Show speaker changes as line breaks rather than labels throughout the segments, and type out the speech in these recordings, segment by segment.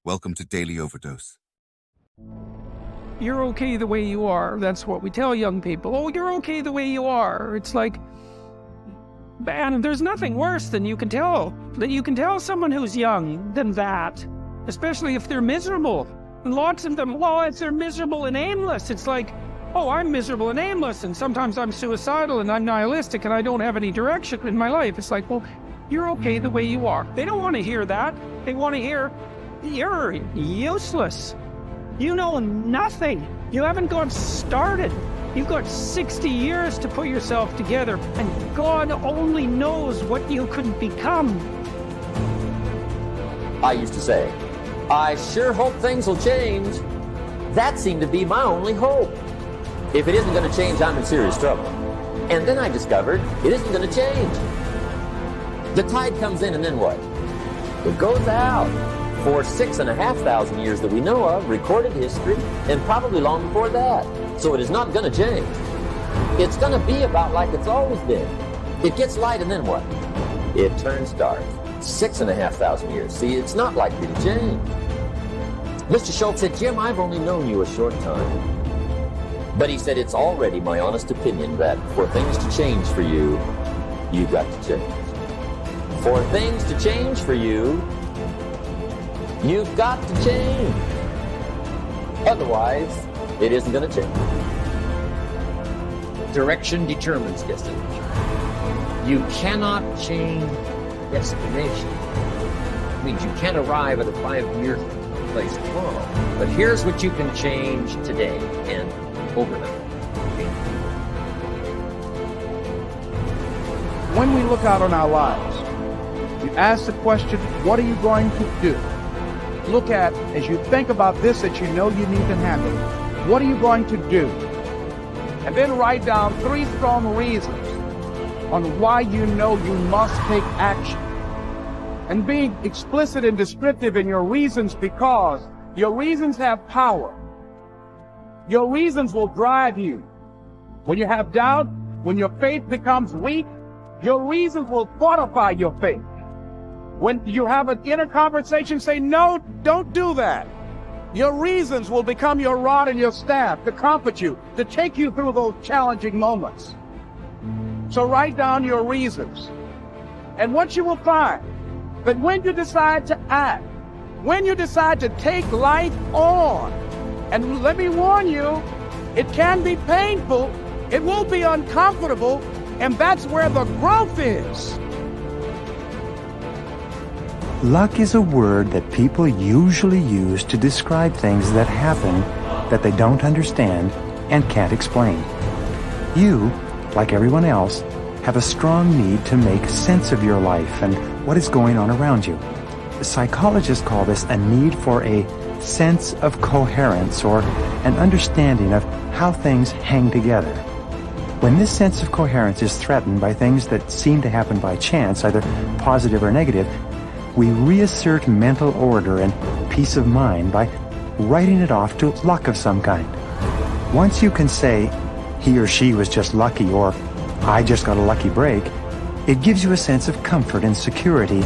Welcome to Daily Overdose.
You're okay the way you are. That's what we tell young people. Oh, you're okay the way you are. It's like, man, there's nothing worse than you can tell someone who's young than that, especially if they're miserable. And lots of them, well, if they're miserable and aimless, it's like, oh, I'm miserable and aimless, and sometimes I'm suicidal and I'm nihilistic and I don't have any direction in my life. It's like, well, you're okay the way you are. They don't want to hear that. They want to hear, you're useless. You know nothing. You haven't got started. You've got 60 years to put yourself together, and God only knows what you could become.
I used to say, I sure hope things will change. That seemed to be my only hope. If it isn't going to change, I'm in serious trouble. And then I discovered it isn't going to change. The tide comes in, and then what? It goes out. For 6,500 years that we know of, recorded history, and probably long before that. So it is not going to change. It's going to be about like it's always been. It gets light, and then what? It turns dark. 6,500 years. See, it's not likely to change. Mr. Schultz said, Jim, I've only known you a short time. But he said, it's already my honest opinion that for things to change for you, you've got to change. For things to change for you, you've got to change. Otherwise, it isn't going to change. Direction determines destination. You cannot change destination. It means you can't arrive at a 5-year place tomorrow. But here's what you can change today and overnight.
When we look out on our lives, you ask the question, what are you going to do? Look at, as you think about this that you know you need to handle, what are you going to do? And then write down 3 strong reasons on why you know you must take action. And be explicit and descriptive in your reasons, because your reasons have power. Your reasons will drive you. When you have doubt, when your faith becomes weak, your reasons will fortify your faith. When you have an inner conversation, say, no, don't do that. Your reasons will become your rod and your staff to comfort you, to take you through those challenging moments. So write down your reasons. And what you will find, that when you decide to act, when you decide to take life on, and let me warn you, it can be painful, it will be uncomfortable, and that's where the growth is.
Luck is a word that people usually use to describe things that happen that they don't understand and can't explain. You, like everyone else, have a strong need to make sense of your life and what is going on around you. Psychologists call this a need for a sense of coherence, or an understanding of how things hang together. When this sense of coherence is threatened by things that seem to happen by chance, either positive or negative, we reassert mental order and peace of mind by writing it off to luck of some kind. Once you can say, he or she was just lucky, or I just got a lucky break, it gives you a sense of comfort and security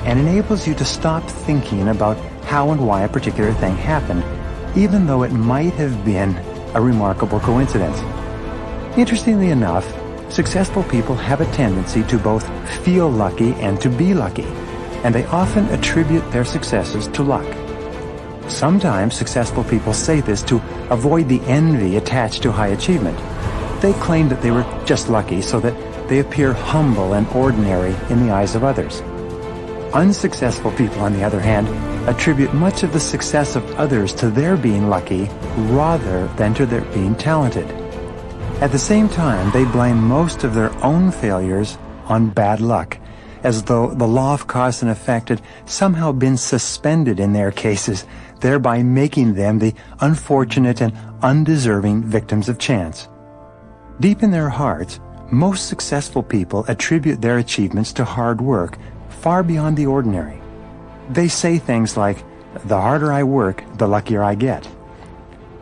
and enables you to stop thinking about how and why a particular thing happened, even though it might have been a remarkable coincidence. Interestingly enough, successful people have a tendency to both feel lucky and to be lucky, and they often attribute their successes to luck. Sometimes successful people say this to avoid the envy attached to high achievement. They claim that they were just lucky so that they appear humble and ordinary in the eyes of others. Unsuccessful people, on the other hand, attribute much of the success of others to their being lucky rather than to their being talented. At the same time, they blame most of their own failures on bad luck, as though the law of cause and effect had somehow been suspended in their cases, thereby making them the unfortunate and undeserving victims of chance. Deep in their hearts, most successful people attribute their achievements to hard work, far beyond the ordinary. They say things like, the harder I work, the luckier I get.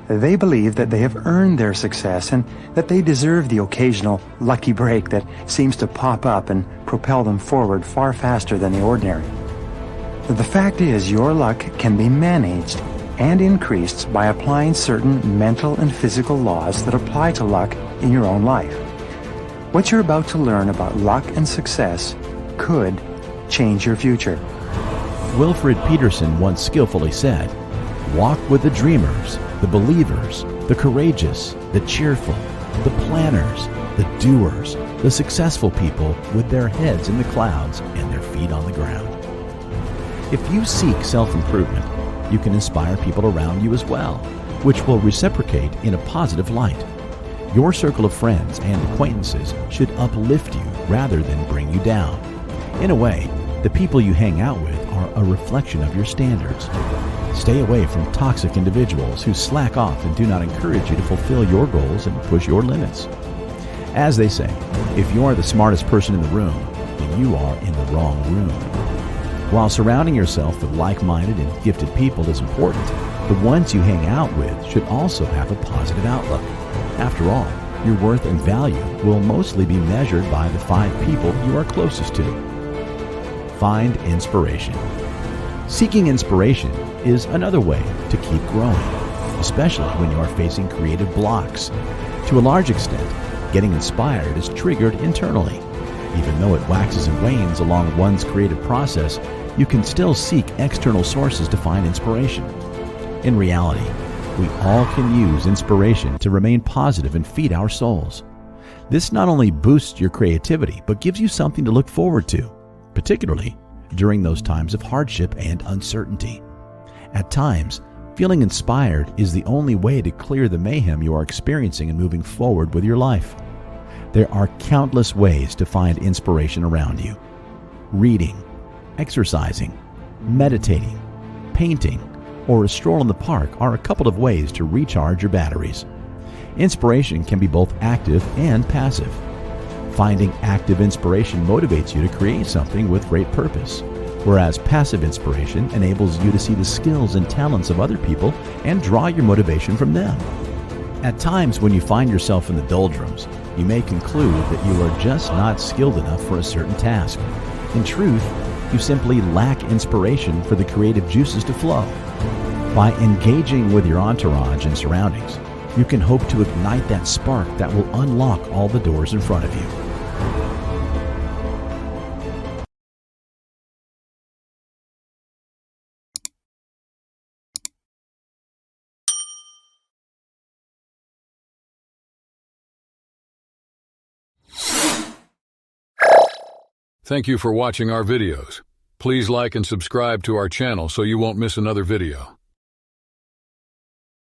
They believe that they have earned their success and that they deserve the occasional lucky break that seems to pop up and propel them forward far faster than the ordinary. The fact is, your luck can be managed and increased by applying certain mental and physical laws that apply to luck in your own life. What you're about to learn about luck and success could change your future.
Wilfred Peterson once skillfully said, "Walk with the dreamers, the believers, the courageous, the cheerful, the planners, the doers, the successful people with their heads in the clouds and their feet on the ground." If you seek self-improvement, you can inspire people around you as well, which will reciprocate in a positive light. Your circle of friends and acquaintances should uplift you rather than bring you down. In a way, the people you hang out with are a reflection of your standards. Stay away from toxic individuals who slack off and do not encourage you to fulfill your goals and push your limits. As they say, if you are the smartest person in the room, then you are in the wrong room. While surrounding yourself with like-minded and gifted people is important, the ones you hang out with should also have a positive outlook. After all, your worth and value will mostly be measured by the 5 people you are closest to. Find inspiration. Seeking inspiration is another way to keep growing, especially when you are facing creative blocks. To a large extent, getting inspired is triggered internally. Even though it waxes and wanes along one's creative process, you can still seek external sources to find inspiration. In reality, we all can use inspiration to remain positive and feed our souls. This not only boosts your creativity, but gives you something to look forward to, particularly during those times of hardship and uncertainty. At times, feeling inspired is the only way to clear the mayhem you are experiencing and moving forward with your life. There are countless ways to find inspiration around you. Reading, exercising, meditating, painting, or a stroll in the park are a couple of ways to recharge your batteries. Inspiration can be both active and passive. Finding active inspiration motivates you to create something with great purpose, whereas passive inspiration enables you to see the skills and talents of other people and draw your motivation from them. At times when you find yourself in the doldrums, you may conclude that you are just not skilled enough for a certain task. In truth, you simply lack inspiration for the creative juices to flow. By engaging with your entourage and surroundings, you can hope to ignite that spark that will unlock all the doors in front of you.
Thank you for watching our videos. Please like and subscribe to our channel so you won't miss another video.